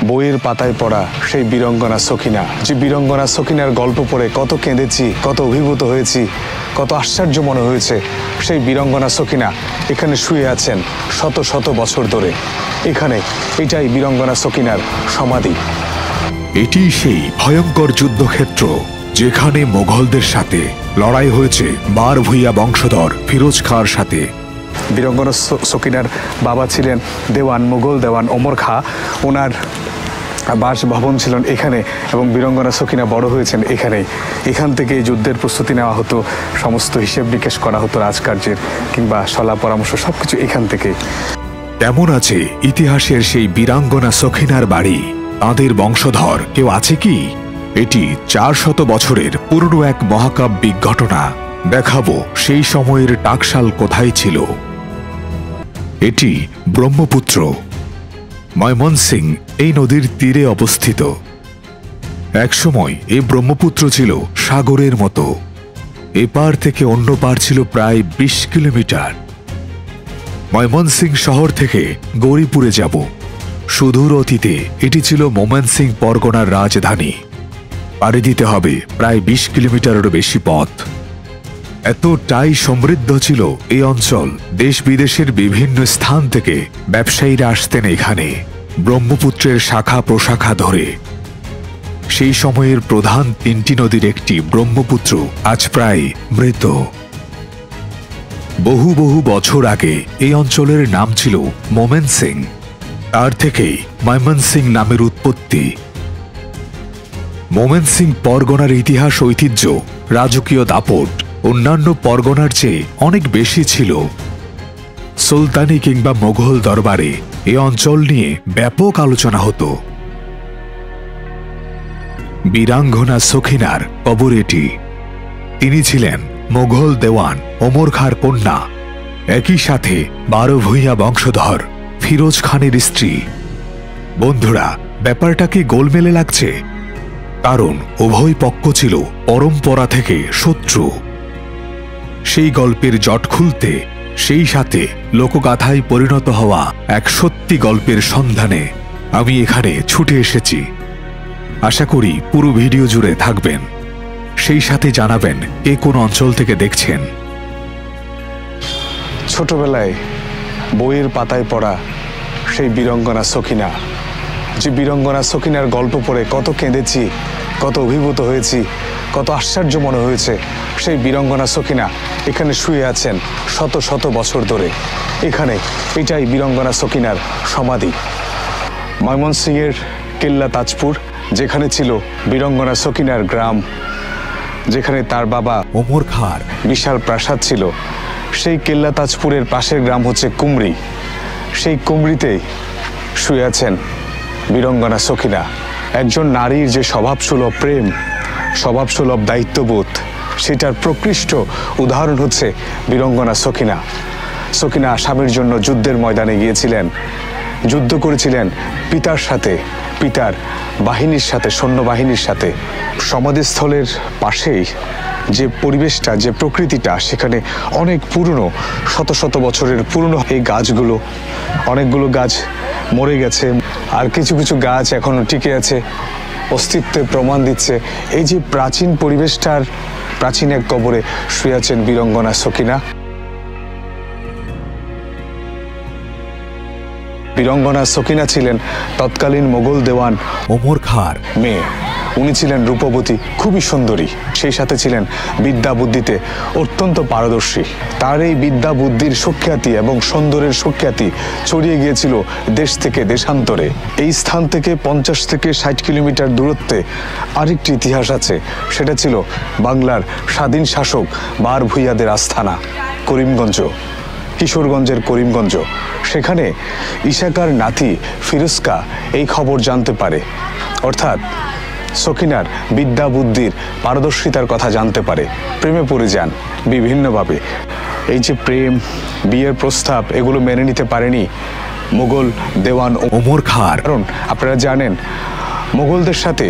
বইয়ের পাতায় পড়া সেই বীরঙ্গনা সখিনা, যে বীরঙ্গনা সখিনার গল্প পড়ে কত কেঁদেছি, কত অভিভূত হয়েছি, কত আশ্চর্য মনে হয়েছে। সেই বীরঙ্গনা সখিনা এখানে শুয়ে আছেন শত শত বছর ধরে। এটাই বীরঙ্গনা সখিনার সমাধি। এটি সেই ভয়ঙ্কর যুদ্ধক্ষেত্র যেখানে মোগলদের সাথে লড়াই হয়েছে বার ভূঁইয়া বংশধর ফিরোজ খাঁর সাথে। বীরঙ্গনা সখিনার বাবা ছিলেন দেওয়ান, মুঘল দেওয়ান ওমর খাঁ। ওনার বাসভবন ছিলেন এখানে এবং বীরঙ্গনা সখিনা বড় হয়েছেন এখানেই। এখান থেকে যুদ্ধের প্রস্তুতি নেওয়া হতো, সমস্ত হিসেব নিকেশ করা হতো রাজকার্যের, কিংবা সলা পরামর্শ সবকিছু এখান থেকে। কেমন আছে ইতিহাসের সেই বীরাঙ্গনা সখিনার বাড়ি? তাঁদের বংশধর কেউ আছে কি? এটি 400 বছরের পুরনো এক মহাকাব্যিক ঘটনা। দেখাবো সেই সময়ের টাকশাল কোথায় ছিল। এটি ব্রহ্মপুত্র। ময়মনসিং এই নদীর তীরে অবস্থিত। একসময় এই ব্রহ্মপুত্র ছিল সাগরের মতো। এপার থেকে অন্য পার ছিল প্রায় 20 কিলোমিটার। ময়মনসিং শহর থেকে গৌরীপুরে যাব। সুদূর অতীতে এটি ছিল ময়মনসিং পরগনার রাজধানী। পাড়ি দিতে হবে প্রায় 20 কিলোমিটারেরও বেশি পথ। এতটাই সমৃদ্ধ ছিল এই অঞ্চল, দেশ বিদেশের বিভিন্ন স্থান থেকে ব্যবসায়ীরা আসতেন এখানে ব্রহ্মপুত্রের শাখা প্রশাখা ধরে। সেই সময়ের প্রধান 3টি নদীর একটি ব্রহ্মপুত্র আজ প্রায় মৃত। বহু বহু বছর আগে এই অঞ্চলের নাম ছিল ময়মনসিং। তার থেকেই ময়মনসিং নামের উৎপত্তি। ময়মনসিং পরগনার ইতিহাস, ঐতিহ্য, রাজকীয় দাপট অন্যান্য পরগনার চেয়ে অনেক বেশি ছিল। সুলতানি কিংবা মোগল দরবারে এ অঞ্চল নিয়ে ব্যাপক আলোচনা হতো। বীরাঙ্গনা সখিনার কবর এটি। তিনি ছিলেন মোগল দেওয়ান ওমর খাঁর কন্যা, একই সাথে 12 ভূঁইয়া বংশধর ফিরোজ খানের স্ত্রী। বন্ধুরা, ব্যাপারটা কি গোলমেলে লাগছে? কারণ উভয় পক্ষ ছিল পরম্পরা থেকে শত্রু। সেই গল্পের জট খুলতে, সেই সাথে লোকগাথায় পরিণত হওয়া এক সত্যি গল্পের সন্ধানে আমি এখানে ছুটে এসেছি। আশা করি পুরো ভিডিও জুড়ে থাকবেন। সেই সাথে জানাবেন কে কোন অঞ্চল থেকে দেখছেন। ছোটবেলায় বইয়ের পাতায় পড়া সেই বীরঙ্গনা সখিনা, যে বীরঙ্গনা সখিনার গল্প পড়ে কত কেঁদেছি, কত অভিভূত হয়েছি, কত আশ্চর্য মনে হয়েছে। সেই বীরঙ্গনা সখিনা এখানে শুয়ে আছেন শত শত বছর ধরে। এটাই বীরঙ্গনা সখিনার সমাধি। ময়মনসিংহের কেল্লা তাজপুর, যেখানে ছিল বীরঙ্গনা সখিনার গ্রাম, যেখানে তার বাবা ওমর খাঁর বিশাল প্রাসাদ ছিল। সেই কেল্লা তাজপুরের পাশের গ্রাম হচ্ছে কুমরি। সেই কুমরিতেই শুয়ে আছেন বীরঙ্গনা সখিনা। একজন নারীর যে স্বভাবসুলভ প্রেম, স্বভাবসুলভ দায়িত্ববোধ, সেটার প্রকৃষ্ট উদাহরণ হচ্ছে বীরঙ্গনা সখিনা। সখিনা স্বামীর জন্য যুদ্ধের ময়দানে গিয়েছিলেন, যুদ্ধ করেছিলেন পিতার সাথে, পিতার বাহিনীর সাথে, সৈন্যবাহিনীর সাথে। সমাধিস্থলের পাশেই যে পরিবেশটা, যে প্রকৃতিটা, সেখানে অনেক পুরনো, শত শত বছরের পুরনো এই গাছগুলো, অনেকগুলো গাছ মরে গেছে, আর কিছু কিছু গাছ এখনো টিকে আছে, অস্তিত্বের প্রমাণ দিচ্ছে। এই যে প্রাচীন পরিবেশটার প্রাচীন এক কবরে শুয়ে আছেন বীরঙ্গনা সখিনা। বীরঙ্গনা সখিনা ছিলেন তৎকালীন মোগল দেওয়ান ওমর খাঁর মেয়ে। উনি ছিলেন রূপবতী, খুবই সুন্দরী, সেই সাথে ছিলেন বিদ্যা বুদ্ধিতে অত্যন্ত পারদর্শী। তার এই বিদ্যা বুদ্ধির সুখ্যাতি এবং সুন্দরের সুখ্যাতি ছড়িয়ে গিয়েছিল দেশ থেকে দেশান্তরে। এই স্থান থেকে 50 থেকে 60 কিলোমিটার দূরত্বে আরেকটি ইতিহাস আছে। সেটা ছিল বাংলার স্বাধীন শাসক বার ভূঁইয়াদের আস্থানা করিমগঞ্জ, কিশোরগঞ্জের করিমগঞ্জ। সেখানে ইশাকার নাতি ফিরোজকা এই খবর জানতে পারে, অর্থাৎ সখিনার বিদ্যা বুদ্ধির পারদর্শিতার কথা জানতে পারে। প্রেমে পড়ে যান বিভিন্নভাবে। এই যে প্রেম, বিয়ের প্রস্তাব, এগুলো মেনে নিতে পারেনি মোগল দেওয়ান ওমর খাঁর। কারণ আপনারা জানেন মোগলদের সাথে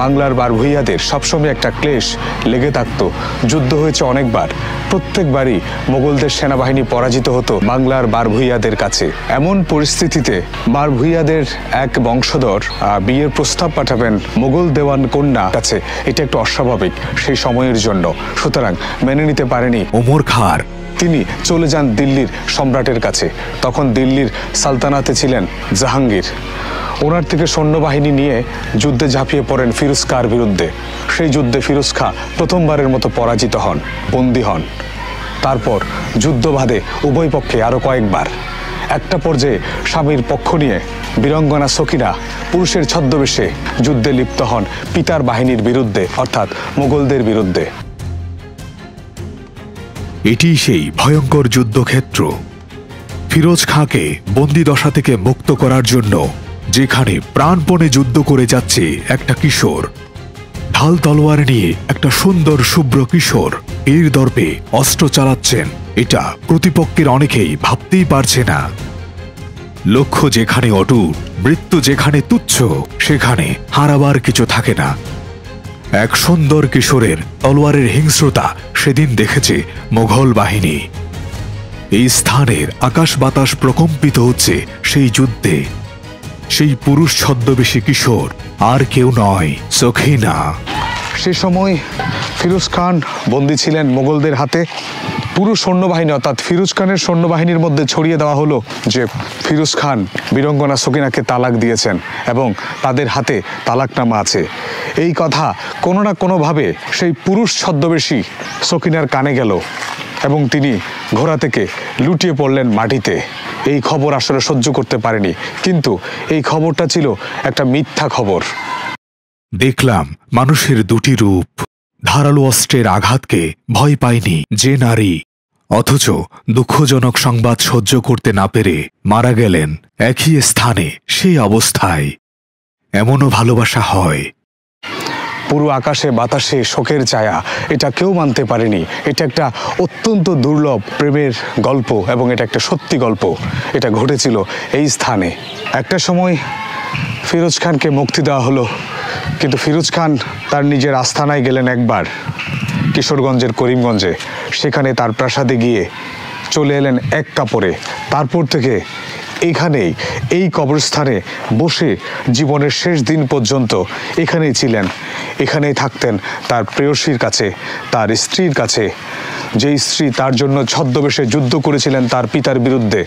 বাংলার বারভূইয়াদের সবসময় একটা ক্লেশ লেগে থাকতো। যুদ্ধ হয়েছে অনেকবার, প্রত্যেকবারই মোগলদের সেনাবাহিনী পরাজিত হতো বাংলার বারভূইয়াদের কাছে। এমন পরিস্থিতিতে বারভূইয়াদের এক বংশধর বিয়ের প্রস্তাব পাঠাবেন মোগল দেওয়ান কন্যা কাছে, এটা একটু অস্বাভাবিক সেই সময়ের জন্য, সুতরাং মেনে নিতে পারেনি ওমর খাঁর। তিনি চলে যান দিল্লির সম্রাটের কাছে। তখন দিল্লির সালতানাতে ছিলেন জাহাঙ্গীর। ওনার থেকে সৈন্যবাহিনী নিয়ে যুদ্ধে ঝাঁপিয়ে পড়েন ফিরোজ খাঁর বিরুদ্ধে। সেই যুদ্ধে ফিরোজ খাঁ প্রথমবারের মতো পরাজিত হন, বন্দী হন। তারপর যুদ্ধ বাধে উভয় পক্ষে আরো কয়েকবার। একটা পর্যায়ে স্বামীর পক্ষ নিয়ে বীরাঙ্গনা সখিনা পুরুষের ছদ্মবেশে যুদ্ধে লিপ্ত হন পিতার বাহিনীর বিরুদ্ধে, অর্থাৎ মোগলদের বিরুদ্ধে। এটি সেই ভয়ঙ্কর যুদ্ধক্ষেত্র। ফিরোজ খাঁকে বন্দিদশা থেকে মুক্ত করার জন্য যেখানে প্রাণপণে যুদ্ধ করে যাচ্ছে একটা কিশোর, ঢাল তলোয়ার নিয়ে একটা সুন্দর শুভ্র কিশোর এর দর্পে অস্ত্র চালাচ্ছেন, এটা প্রতিপক্ষের অনেকেই ভাবতেই পারছে না। লক্ষ্য যেখানে অটুট, মৃত্যু যেখানে তুচ্ছ, সেখানে হারাবার কিছু থাকে না। এক সুন্দর কিশোরের তলোয়ারের হিংস্রতা সেদিন দেখেছে মোগল বাহিনী। এই স্থানের আকাশ বাতাস প্রকম্পিত হচ্ছে সেই যুদ্ধে। সেই পুরুষ ছদ্মবেশী কিশোর আর কেউ নয়, সখিনা। সে সময় ফিরোজ খান বন্দী ছিলেন মোগলদের হাতে। পুরো সৈন্যবাহিনী অর্থাৎ ফিরোজ খানের সৈন্যবাহিনীর মধ্যে ছড়িয়ে দেওয়া হলো যে ফিরোজ খান বীরাঙ্গনা সখিনাকে তালাক দিয়েছেন এবং তাদের হাতে তালাকনামা আছে। এই কথা কোনো না কোনোভাবে সেই পুরুষ ছদ্মবেশী সখিনার কানে গেল এবং তিনি ঘোড়া থেকে লুটিয়ে পড়লেন মাটিতে। এই খবর আসলে সহ্য করতে পারেনি, কিন্তু এই খবরটা ছিল একটা মিথ্যা খবর। দেখলাম মানুষের দুটি রূপ। ধারালো অস্ত্রের আঘাতকে ভয় পায়নি যে নারী, অথচ দুঃখজনক সংবাদ সহ্য করতে না পেরে মারা গেলেন একই স্থানে সেই অবস্থায়। এমনও ভালোবাসা হয়। পুরো আকাশে বাতাসে শোকের ছায়া, এটা কেউ মানতে পারেনি। এটা একটা অত্যন্ত দুর্লভ প্রেমের গল্প এবং এটা একটা সত্যি গল্প। এটা ঘটেছিল এই স্থানে। একটা সময় ফিরোজ খানকে মুক্তি দেওয়া হলো, কিন্তু ফিরোজ খান তার নিজের আস্থানায় গেলেন একবার, কিশোরগঞ্জের করিমগঞ্জে। সেখানে তার প্রাসাদে গিয়ে চলে এলেন এক কাপড়ে। তারপর থেকে এখানেই এই কবরস্থানে বসে জীবনের শেষ দিন পর্যন্ত এখানেই ছিলেন। এখানেই থাকতেন তার প্রেয়সীর কাছে, তার স্ত্রীর কাছে, যেই স্ত্রী তার জন্য ছদ্মবেশে যুদ্ধ করেছিলেন তার পিতার বিরুদ্ধে।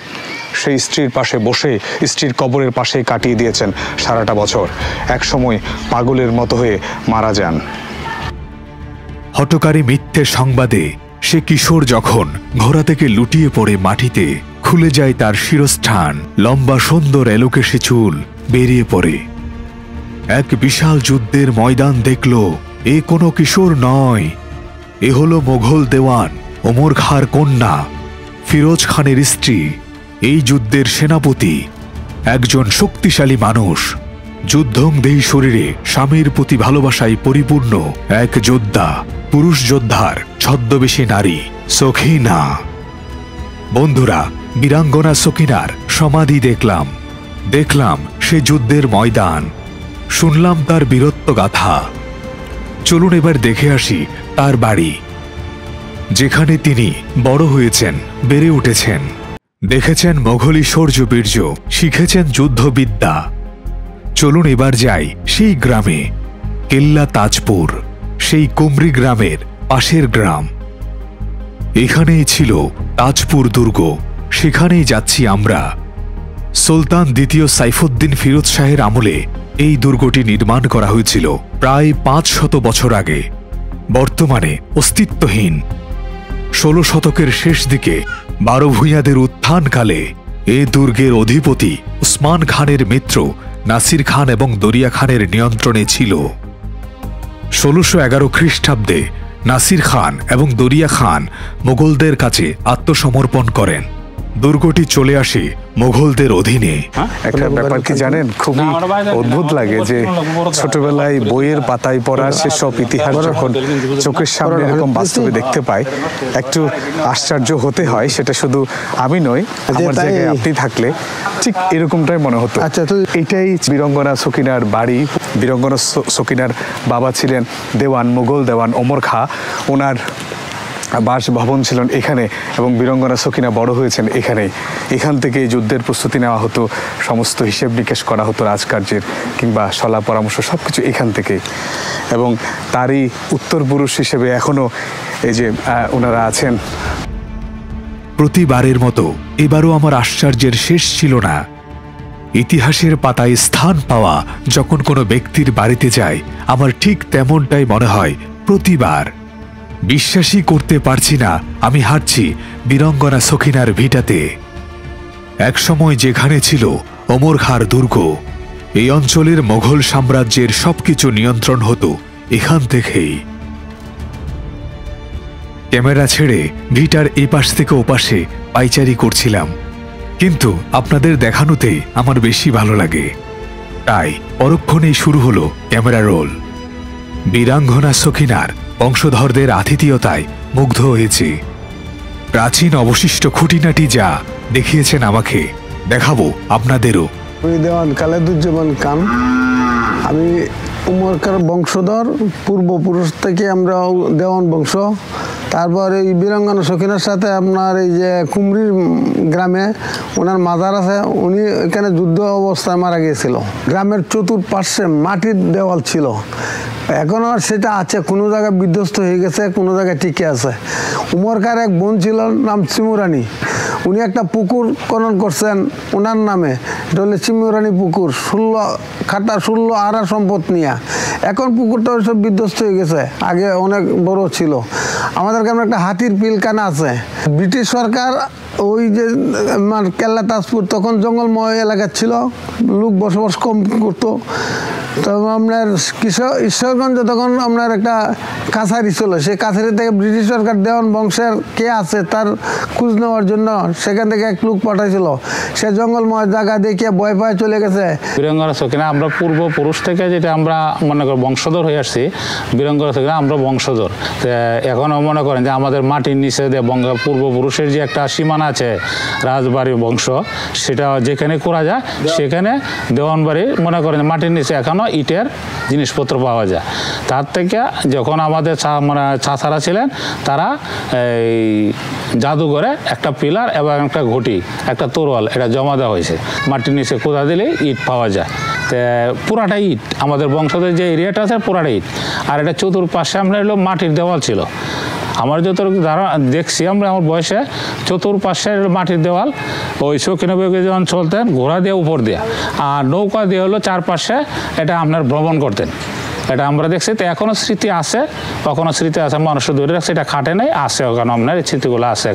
সেই স্ত্রীর পাশে বসে স্ত্রীর কবরের পাশেই কাটিয়ে দিয়েছেন সারাটা বছর। এক সময় পাগলের মতো হয়ে মারা যান। হঠকারী মিথ্যে সংবাদে সে কিশোর যখন ঘোড়া থেকে লুটিয়ে পড়ে মাটিতে, খুলে যায় তার শিরস্থান, লম্বা সুন্দর এলোকেশে চুল বেরিয়ে পড়ে। এক বিশাল যুদ্ধের ময়দান দেখল। এ কোনো কিশোর নয়, এ হলো মোগল দেওয়ান ওমর খাঁর কন্যা, ফিরোজ খানের স্ত্রী, এই যুদ্ধের সেনাপতি, একজন শক্তিশালী মানুষ, যুদ্ধংদেহী শরীরে স্বামীর প্রতি ভালোবাসায় পরিপূর্ণ এক যোদ্ধা, পুরুষ যোদ্ধার ছদ্মবেশী নারী সখিনা। বন্ধুরা, বীরাঙ্গনা সখিনার সমাধি দেখলাম সে যুদ্ধের ময়দান, শুনলাম তার বীরত্ব গাথা। চলুন এবার দেখে আসি তার বাড়ি, যেখানে তিনি বড় হয়েছেন, বেড়ে উঠেছেন, দেখেছেন মোঘলি শৌর্য বীর্য, শিখেছেন যুদ্ধবিদ্যা। চলুন এবার যাই সেই গ্রামে, কেল্লা তাজপুর, সেই কুমরি গ্রামের পাশের গ্রাম। এখানেই ছিল তাজপুর দুর্গ, সেখানেই যাচ্ছি আমরা। সুলতান দ্বিতীয় সাইফুদ্দিন ফিরোজ শাহের আমলে এই দুর্গটি নির্মাণ করা হয়েছিল প্রায় 500 বছর আগে, বর্তমানে অস্তিত্বহীন। 16 শতকের শেষ দিকে বারভূইয়াদের উত্থানকালে এ দুর্গের অধিপতি উসমান খানের মিত্র নাসির খান এবং দরিয়া খানের নিয়ন্ত্রণে ছিল। 1611 খ্রিস্টাব্দে নাসির খান এবং দরিয়া খান মোগলদের কাছে আত্মসমর্পণ করেন। দুর্গটি চলে আসে মুঘলদের অধীনে। একটা ব্যাপার কি জানেন, খুবই অদ্ভুত লাগে যে ছোটবেলায় বইয়ের পাতায় পড়া সেসব ইতিহাস যখন চোখের সামনে এরকম বাস্তবে দেখতে পাই একটু আশ্চর্য হতে হয়। সেটা শুধু আমি নই, আমার জায়গায় আপনি থাকলে ঠিক এরকমটাই মনে হতো। আচ্ছা, তো এটাই বীরঙ্গনা সকিনার বাড়ি। বীরঙ্গনা সকিনার বাবা ছিলেন দেওয়ান, মুঘল দেওয়ান ওমর খাঁ। ওনার বাসভবন ছিলেন এখানে এবং বীরঙ্গনা সকিনা বড় হয়েছেন এখানেই। এখান থেকে যুদ্ধের প্রস্তুতি নেওয়া হতো, সমস্ত হিসেব নিকেশ করা হতো রাজকার্যের কিংবা সলা পরামর্শ সব কিছু এখান থেকে। এবং তারই উত্তর পুরুষ হিসেবে এখনও এই যে ওনারা আছেন। প্রতিবারের মতো এবারও আমার আশ্চর্যের শেষ ছিল না। ইতিহাসের পাতায় স্থান পাওয়া যখন কোনো ব্যক্তির বাড়িতে যায়, আমার ঠিক তেমনটাই মনে হয় প্রতিবার। বিশ্বাসই করতে পারছি না আমি হাঁটছি বীরঙ্গনা সখিনার ভিটাতে। একসময় যেখানে ছিল ওমর খাঁর দুর্গ, এই অঞ্চলের মোগল সাম্রাজ্যের সবকিছু নিয়ন্ত্রণ হতো এখান থেকেই। ক্যামেরা ছেড়ে ভিটার এপাশ থেকে ওপাশে পাইচারি করছিলাম, কিন্তু আপনাদের দেখানোতে আমার বেশি ভালো লাগে, তাই পরক্ষণেই শুরু হলো ক্যামেরা রোল। বীরাঙ্গনা সখিনার বংশধরদের আতিথেয়তায় মুগ্ধ হয়েছে। প্রাচীন অবশিষ্ট খুঁটিনাটি যা দেখিয়েছেন আমাকে, দেখাবো আপনাদেরও। আমি দেওয়ান খালেদুজ্জামান খান, আমি উমর খাঁর বংশধর। পূর্বপুরুষ থেকে আমরা দেওয়ান বংশ। তারপর এই বীরাঙ্গনা সখিনার সাথে আপনার এই যে কুমরির গ্রামে ওনার মাজার আছে, উনি এখানে যুদ্ধ অবস্থায় মারা গিয়েছিল। গ্রামের চতুর্পার্শ্বে মাটির দেওয়াল ছিল, এখনও সেটা আছে, কোনো জায়গায় বিধ্বস্ত হয়ে গেছে, কোনো জায়গায় টিকে আছে। উমর খাঁর এক বোন ছিল নাম চিমুরানি, উনি একটা পুকুর খনন করছেন ওনার নামে, এটা হলে চিমুরানি পুকুর, 16 আড়া সম্পদ নিয়ে। এখন পুকুরটা ওইসব বিধ্বস্ত হয়ে গেছে, আগে অনেক বড় ছিল। আমাদের গ্রামে একটা হাতির পিলখানা আছে। ব্রিটিশ সরকার ওই যে কেল্লা তাজপুর তখন জঙ্গলময় এলাকা ছিল, লোক বসবাস কম করতো। তখন আপনার ঈশ্বরগঞ্জে তখন আপনার একটা কাছারি ছিল, সেই কাছারি থেকে ব্রিটিশ সরকার দেওয়ান বংশের কে আছে তার খোঁজ নেওয়ার জন্য সেখান থেকে এক লোক পাঠাইছিল। সে জঙ্গলময় জায়গা দেখিয়ে ভয় পায় চলে গেছে। বীরঙ্গনা সখিনা আমরা পূর্বপুরুষ থেকে যেটা আমরা মনে করি বংশধর হয়ে আসছি, বীরঙ্গনা সখিনা আমরা বংশধর। এখনও মনে করেন যে আমাদের মাটির নিচে যে পূর্বপুরুষের যে একটা সীমানা আছে রাজবাড়ির বংশ, সেটা যেখানে করা যায় সেখানে দেওয়ানবাড়ি মনে করেন মাটির নিচে এখনও ইটের জিনিসপত্র পাওয়া যায়। তার থেকে যখন আমাদের মানে চাচারা ছিলেন, তারা এই জাদুঘরে একটা পিলার এবং একটা ঘটি, একটা তরোয়াল এটা জমা দেওয়া হয়েছে। মাটির নিচে কোথা দিলে ইট পাওয়া যায়, পুরাটা ইট। আমাদের বংশদের যে এরিয়াটা আছে পুরাটা ইট। আর এটা চতুর্পাশে আমরা হলো মাটির দেওয়াল ছিল। আমার যতটুকু ধারণা দেখছি আমরা আমার বয়সে, চতুর্পাশে মাটির দেওয়াল। ওই সখিনা বেগে যখন চলতেন ঘোড়া দিয়ে উপর দিয়ে, আর নৌকা দিয়ে হলো চারপাশে এটা আপনার ভ্রমণ করতেন। এটা আমরা দেখছি। তো এখনও স্মৃতি আছে, কখনো স্মৃতি আছে, মানুষ ধরে রাখছে, এটা খাটে নেই, আছে এখনো, আপনার এই স্মৃতিগুলো আছে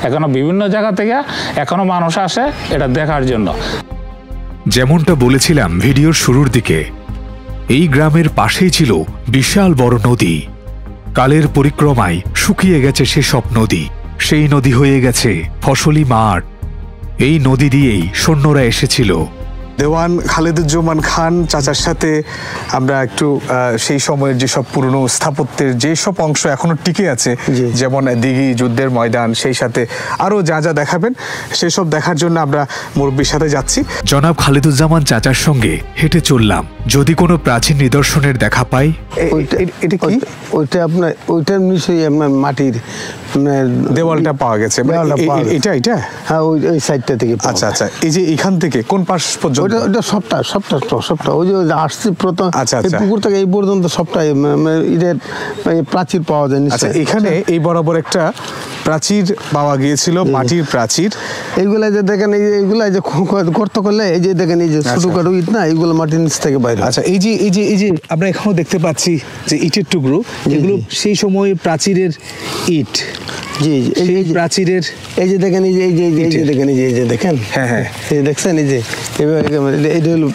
এখনো বিভিন্ন জায়গা থেকে এখনো মানুষ আসে এটা দেখার জন্য। যেমনটা বলেছিলাম ভিডিওর শুরুর দিকে, এই গ্রামের পাশেই ছিল বিশাল বড় নদী। কালের পরিক্রমায় শুকিয়ে গেছে সেসব নদী, সেই নদী হয়ে গেছে ফসলি মাঠ। এই নদী দিয়েই সৈন্যরা এসেছিল। দেওয়ান খালেদুজ্জামান খান চাচার সাথে আমরা একটু সেই সময়ের যেসব পুরনো স্থাপত্যের যেসব অংশ এখনো টিকে আছে, যেমন দিঘি, যুদ্ধের ময়দান, সেই সাথে আরো যা যা দেখাবেন সেসব দেখার জন্য আমরা মুরব্বির সাথে যাচ্ছি। জনাব খালেদুজ্জামান চাচার সঙ্গে হেঁটে চললাম, যদি কোনো প্রাচীন নিদর্শনের দেখা পাই। এটা কি? ওইটা আপনার ওইটার নিশ্চয়ই আপনার মাটির দেওয়ালটা পাওয়া গেছে। এটা হ্যাঁ, ওই সাইডটা থেকে। আচ্ছা আচ্ছা, এই যে এখান থেকে কোন পাশ পর্যন্ত? ওটা সবটা ওই যে আসছি প্রথম এই পুকুর থেকে এই পর্যন্ত সবটাই এর প্রাচীর পাওয়া যায়। আচ্ছা, এখানে এই বরাবর একটা প্রাচীর পাওয়া গিয়েছিল, মাটির প্রাচীর। এইগুলা যে দেখেন, এইগুলা যে গর্ত করলে এই যে দেখেন, এই যে ছোটখাটো ইট না, এইগুলো মাটির নিচ থেকে বাইরে। আচ্ছা, এই যে আমরা এখনো দেখতে পাচ্ছি যে ইটের টুকরো, এগুলো সেই সময় প্রাচীরের ইট। জি, এই প্রাচীরের এই যে দেখেন, এই যে দেখেন, এই যে দেখেন, হ্যাঁ হ্যাঁ, এই দেখছেন, এই যে এটা হলো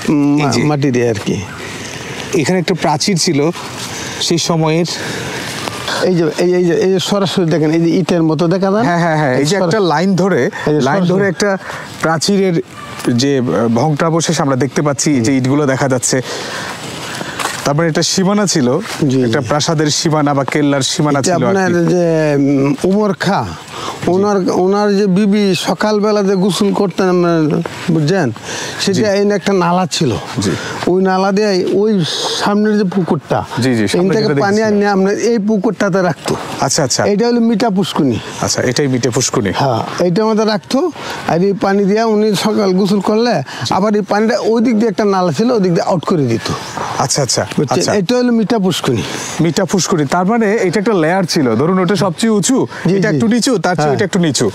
মাটি দিয়ে আর কি। এখানে একটা প্রাচীর ছিল সেই সময়ের, এই যে সরাসরি দেখেন, এই যে ইটের মতো দেখা যায়। হ্যাঁ হ্যাঁ হ্যাঁ, এই যে একটা লাইন ধরে একটা প্রাচীরের যে ভগ্নাবশেষ আমরা দেখতে পাচ্ছি, যে ইটগুলো দেখা যাচ্ছে। তারপরে একটা সীমানা ছিল, একটা প্রাসাদের সীমানা বা কেল্লার সীমানা ছিল। আপনার যে উমর খা, ওনার যে বিবি সকালবেলা যে গোসল করতেন, বুঝছেন, সেটা এই একটা নালা ছিল। ওই নালা দিয়ে ওই সামনের যে পুকুরটা, এই থেকে পানি আনিয়ে আমরা এই পুকুরটাতে রাখতো। আচ্ছা আচ্ছা, এইটা হলো মিঠা পুষ্কুনি। আচ্ছা, এটাই মিঠা পুষ্কুনি। হ্যাঁ, এইটার মধ্যে রাখতো। আর এই পানি দিয়ে উনি সকাল গোসল করলে আবার এই পানিটা ওই দিক দিয়ে একটা নালা ছিল, ওই দিক দিয়ে আউট করে দিত। আচ্ছা আচ্ছা, এটা হলো মিঠা পুষ্কুনি। মিঠা পুষ্কুনি, তার মানে এটা একটা লেয়ার ছিল। ধরুন ওটা সবচেয়ে উঁচু, এটা একটু নিচু, তার চেয়ে এটা একটু নিচু।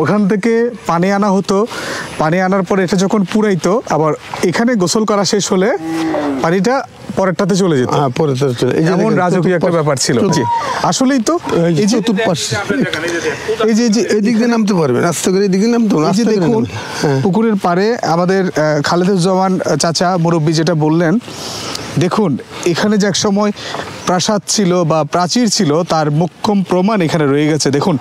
ওখান থেকে পানি আনা হতো। পানি আনার পরে এটা যখন পুরাইতো, আবার এখানে গোসল করা শেষ হলে পানিটা পরেরটাতে চলে যেত। এমন রাজকীয় একটা ব্যাপার ছিল। আসলেই তো এই যে এদিক দিয়ে নামতে পারবেন, আস্তে করে এদিকে নামতে পারবেন। এই যে দেখুন পুকুরের পাড়ে আমাদের খালেদুজ্জামান চাচা মুরব্বী যেটা বললেন, দেখুন এখানে যে এক সময় প্রাসাদ ছিল বা প্রাচীর ছিল, তার মোক্ষম প্রমাণ এখানে রয়ে গেছে। দেখুন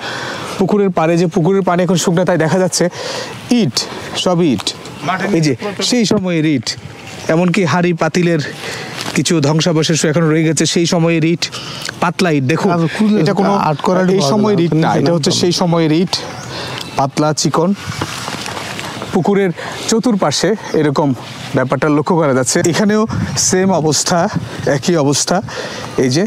পুকুরের পাড়ে, যে পুকুরের পানি এখন শুকনো, তাই দেখা যাচ্ছে ইট, সব ইট, এই যে সেই সময়ের ইট। এমনকি হাড়ি পাতিলের কিছু ধ্বংসাবশেষ এখন রয়ে গেছে সেই সময়ের ইট, পাতলা ইট। দেখুন এটা কোনো এই সময়ের ইট না, এটা হচ্ছে সেই সময়ের ইট, পাতলা চিকন। পুকুরের চতুর্পাশে এরকম ব্যাপারটা লক্ষ্য করা যাচ্ছে। এখানেও সেম অবস্থা, একই অবস্থা। এই যে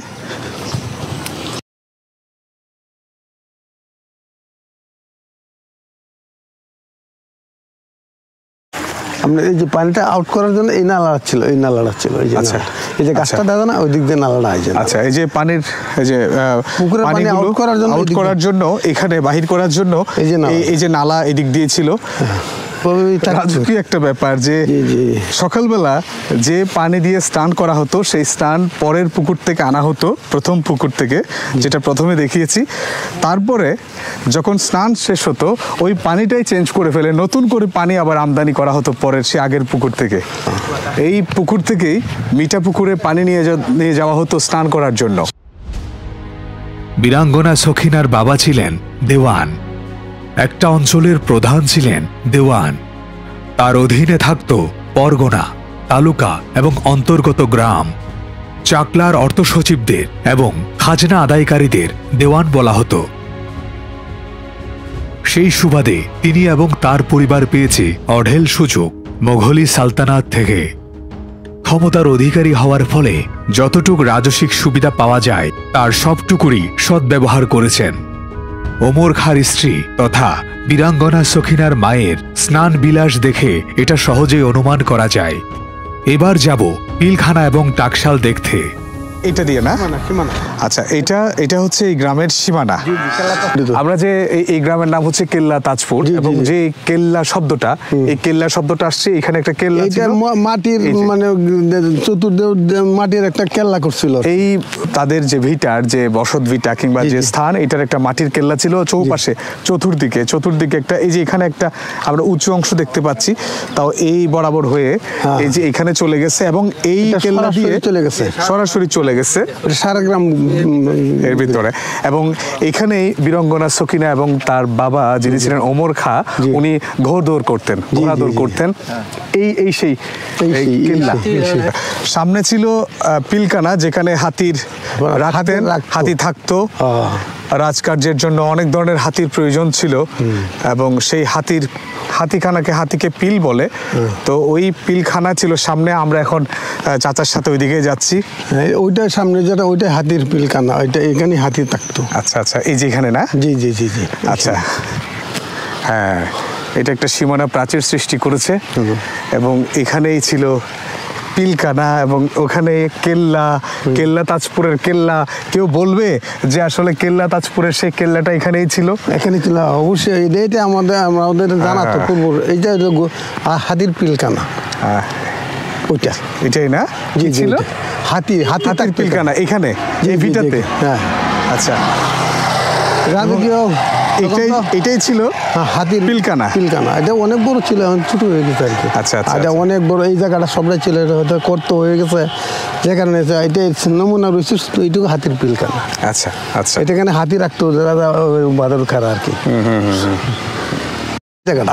আমরা এই যে পানিটা আউট করার জন্য এই নালাটা ছিল, এই যে এই যে গাছটা দেখা না, ওই দিক দিয়ে নালাটা আছে। আচ্ছা, এই যে পানির, এই যে পুকুরের পানি আউট করার জন্য এখানে বাহির করার জন্য এই যে নালা এদিক দিয়ে ছিল। রাজকীয় একটা ব্যাপার যে সকালবেলা যে পানি দিয়ে স্নান করা হতো, সেই স্নান পরের পুকুর থেকে আনা হতো, প্রথম পুকুর থেকে, যেটা প্রথমে দেখিয়েছি। তারপরে যখন স্নান শেষ হতো, ওই পানিটাই চেঞ্জ করে ফেলে নতুন করে পানি আবার আমদানি করা হতো পরের সে আগের পুকুর থেকে। এই পুকুর থেকেই মিঠা পুকুরে পানি নিয়ে যাওয়া হতো স্নান করার জন্য। বীরাঙ্গনা সখিনার বাবা ছিলেন দেওয়ান। একটা অঞ্চলের প্রধান ছিলেন দেওয়ান। তার অধীনে থাকত পরগনা, তালুকা এবং অন্তর্গত গ্রাম। চাকলার অর্থসচিবদের এবং খাজনা আদায়কারীদের দেওয়ান বলা হতো। সেই সুবাদে তিনি এবং তার পরিবার পেয়েছে অঢেল সুযোগ মোঘলি সালতানাত থেকে। ক্ষমতার অধিকারী হওয়ার ফলে যতটুক রাজসিক সুবিধা পাওয়া যায় তার সবটুকুরই সদ্ব্যবহার করেছেন। ওমর খাঁর স্ত্রী তথা বীরাঙ্গনা সখিনার মায়ের স্নান বিলাস দেখে এটা সহজেই অনুমান করা যায়। এবার যাব পিলখানা এবং টাকশাল দেখতে। এটা দিয়ে না? আচ্ছা, এটা হচ্ছে এই গ্রামের সীমানা। আমরা যে এই গ্রামের নাম হচ্ছে কেল্লা তাজপুর, এবং যে কেল্লা শব্দটা, এই কেল্লা শব্দটা আসছে এখানে একটা কেল্লা ছিল, মাটির, মানে চতুর্দিকে মাটির একটা কেল্লা করছিল। এই তাদের যে ভিটার, যে বসত ভিটা কিংবা যে স্থান, এটার একটা মাটির কেল্লা ছিল চৌপাশে, চতুর্দিকে একটা, এই যে এখানে একটা আমরা উঁচু অংশ দেখতে পাচ্ছি, তাও এই বরাবর হয়ে এই যে এখানে চলে গেছে, এবং এই কেল্লা দিয়ে সরাসরি চলে গেছে সারা গ্রাম এর ভিতরে। এবং এখানেই বীরাঙ্গনা সখিনা এবং তার বাবা যিনি ছিলেন ওমর খাঁ, উনি ঘোড়দৌড় করতেন। এই সেই কেল্লা। সামনে ছিল পিলখানা, যেখানে হাতি থাকতো। রাজকার্যের জন্য অনেক ধরনের হাতির প্রয়োজন ছিল, এবং সেই হাতিকে পিল বলে। তো ওই পিলখানা ছিল সামনে। আমরা এখন চাচার সাথে ওইদিকে যাচ্ছি। ওইটা সামনে যেটা, ওইটা হাতির পিলখানা, ওইটা এখানে হাতি থাকতো। আচ্ছা আচ্ছা, এই যে এখানে না? জি। আচ্ছা, হ্যাঁ, এটা একটা সীমানা প্রাচীর সৃষ্টি করেছে, এবং এখানেই ছিল পিলখানা, এবং ওখানে কেল্লা তাজপুরের কেল্লা। কেউ বলবে যে আসলে কেল্লা তাজপুরের সেই কেল্লাটা এখানেই ছিল? এখানে ছিল অবশ্যই। এটা আমাদের জানা তো পূর্ব। এইটা হাতির পিলখানা, এটাই না? জি ছিল হাতির পিলখানা এখানে এই ভিটাতে। হ্যাঁ, আচ্ছা, রাজকীয় এটাই ছিল হাতির পিলখানা। এটা অনেক বড় ছিল, এখন ছোট হয়ে গেছে আর কি। আচ্ছা, এটা অনেক বড়। এই জায়গাটা সবটাই ছিল, এটা হয়তো করতে হয়ে গেছে, যে কারণে এটা নমুনা রয়েছে শুধু এইটুকু হাতির পিলখানা। আচ্ছা আচ্ছা এটা এখানে হাতি রাখতো রাজা বাদর খারা আর কি।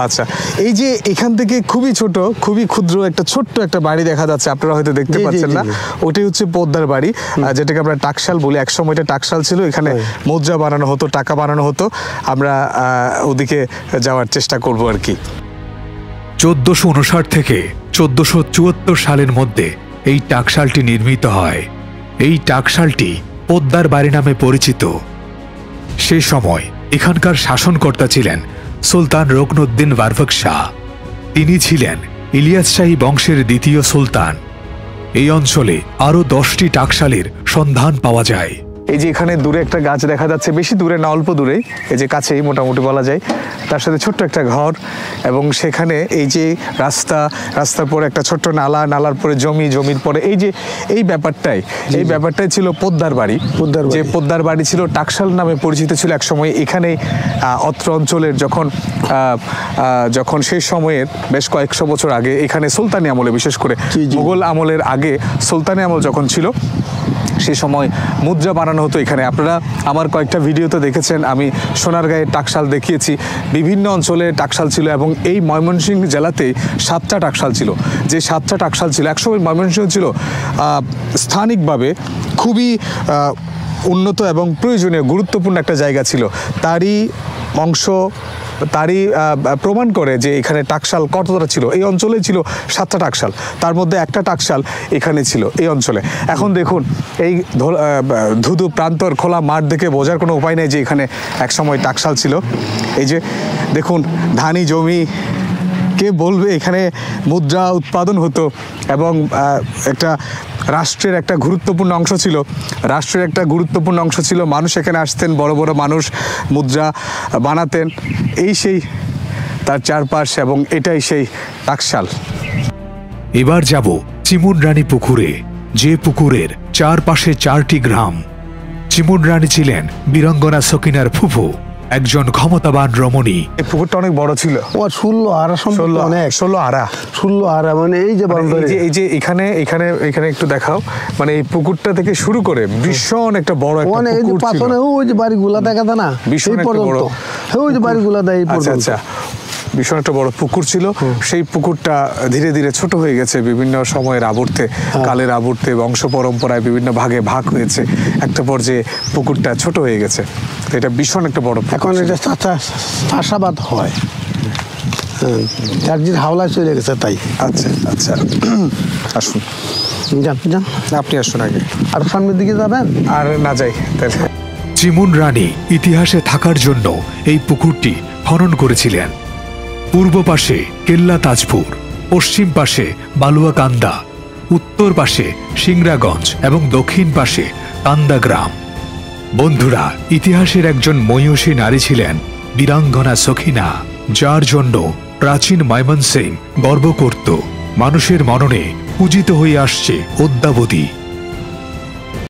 আচ্ছা, এই যে এখান থেকে খুবই ছোট, খুবই ক্ষুদ্র একটা ছোট্ট একটা বাড়ি দেখা যাচ্ছে, আপনারা হয়তো দেখতে জি, জি, পাচ্ছেন জি, না, জি। ওটাই হচ্ছে পোদ্দার বাড়ি, যেটাকে আমরা টাকশাল বলি। এক সময় এটা টাকশাল ছিল, এখানে মুদ্রা বানানো হতো, টাকা বানানো হতো। আমরা ওদিকে যাওয়ার চেষ্টা করব আর কি। 1459 থেকে 1474 সালের মধ্যে এই টাকশালটি নির্মিত হয়। এই টাকশালটি পোদ্দার বাড়ি নামে পরিচিত। সে সময় এখানকার শাসনকর্তা ছিলেন সুলতান রুকনুদ্দিন বারফক শাহ। তিনি ছিলেন ইলিয়াস শাহী বংশের দ্বিতীয় সুলতান। এই অঞ্চলে আরও 10টি টাকশালের সন্ধান পাওয়া যায়। এই যে এখানে দূরে একটা গাছ দেখা যাচ্ছে, বেশি দূরে না, অল্প দূরেই, এই যে কাছেই মোটামুটি বলা যায়, তার সাথে ছোট্ট একটা ঘর, এবং সেখানে এই যে রাস্তার পরে একটা ছোট্ট নালা, নালার পরে জমি, জমির পরে এই যে এই ব্যাপারটাই ছিল পোদ্দার বাড়ি। যে পোদ্দার বাড়ি ছিল, টাকশাল নামে পরিচিত ছিল এক সময়। এখানেই অত্র অঞ্চলের যখন সেই সময়ের বেশ কয়েকশো বছর আগে, এখানে সুলতানি আমলে, বিশেষ করে মুঘল আমলের আগে সুলতানি আমল যখন ছিল, সে সময় মুদ্রা বানানো হতো এখানে। আপনারা আমার কয়েকটা ভিডিওতে দেখেছেন, আমি সোনারগাঁয়ের টাকশাল দেখিয়েছি, বিভিন্ন অঞ্চলে টাকশাল ছিল, এবং এই ময়মনসিংহ জেলাতেই 7টা টাকশাল ছিল। যে 7টা টাকশাল ছিল, একসময় ময়মনসিংহ ছিল স্থানিকভাবে খুবই উন্নত এবং প্রয়োজনীয় গুরুত্বপূর্ণ একটা জায়গা ছিল। তারই প্রমাণ করে যে এখানে টাকশাল কতটা ছিল। এই অঞ্চলে ছিল 7টা টাকশাল, তার মধ্যে একটা টাকশাল এখানে ছিল এই অঞ্চলে। এখন দেখুন, এই ধুধু প্রান্তর খোলা মাঠ দেখে বোঝার কোনো উপায় নেই যে এখানে একসময় টাকশাল ছিল। এই যে দেখুন, ধানি জমি, কে বলবে এখানে মুদ্রা উৎপাদন হতো, এবং রাষ্ট্রের একটা গুরুত্বপূর্ণ অংশ ছিল। মানুষ এখানে আসতেন, বড় বড় মানুষ মুদ্রা বানাতেন। এই সেই তার চারপাশ, এবং এটাই সেই টাকশাল। এবার যাব চিমুনরানী পুকুরে, যে পুকুরের চারপাশে 4টি গ্রাম। চিমুনরানী ছিলেন বীরাঙ্গনা সকিনার ফুফু, একজন ক্ষমতাবান রমণী। এই পুকুরটা অনেক বড় ছিল। ও 16 আরা সম্পর্কে অনেক 16 আরা। 16 আরা মানে এই যে এই যে এখানে একটু দেখাও, মানে এই পুকুরটা থেকে শুরু করে ভীষণ একটা বড় একটা পুকুর ছিল। পাশে ওই যে বাড়িগুলা দেখা যায় না, ভীষণ একটা বড়, ওই যে বাড়িগুলা দেয় এই পর্যন্ত। আচ্ছা, ভীষণ একটা বড় পুকুর ছিল। সেই পুকুরটা ধীরে ধীরে ছোট হয়ে গেছে বিভিন্ন সময়ের আবর্তে, কালের আবর্তে, বংশ পরম্পরায় বিভিন্ন ভাগে ভাগ হয়েছে। একটা পর্যায়ে পুকুরটা ছোট হয়ে গেছে। তো এটা ভীষণ একটা বড় পুকুর। এখন এটা চাষাবাদ হয়, চার্জির হাওলায় চলে গেছে তাই। আচ্ছা, আসুন, যান আপনি আসুন আগে। আর সামনের দিকে যাবেন? আর না যাই তাহলে। চিমুনরানী ইতিহাসে থাকার জন্য এই পুকুরটি খনন করেছিলেন। পূর্ব পাশে কেল্লা তাজপুর, পশ্চিম পাশে বালুয়াকান্দা, উত্তর পাশে সিংড়াগঞ্জ এবং দক্ষিণ পাশে কান্দা গ্রাম। বন্ধুরা, ইতিহাসের একজন মহিষী নারী ছিলেন বীরাঙ্গনা সখিনা, যার জন্য প্রাচীন ময়মনসিংহ গর্ব করত। মানুষের মননে পূজিত হয়ে আসছে অদ্যাবধি।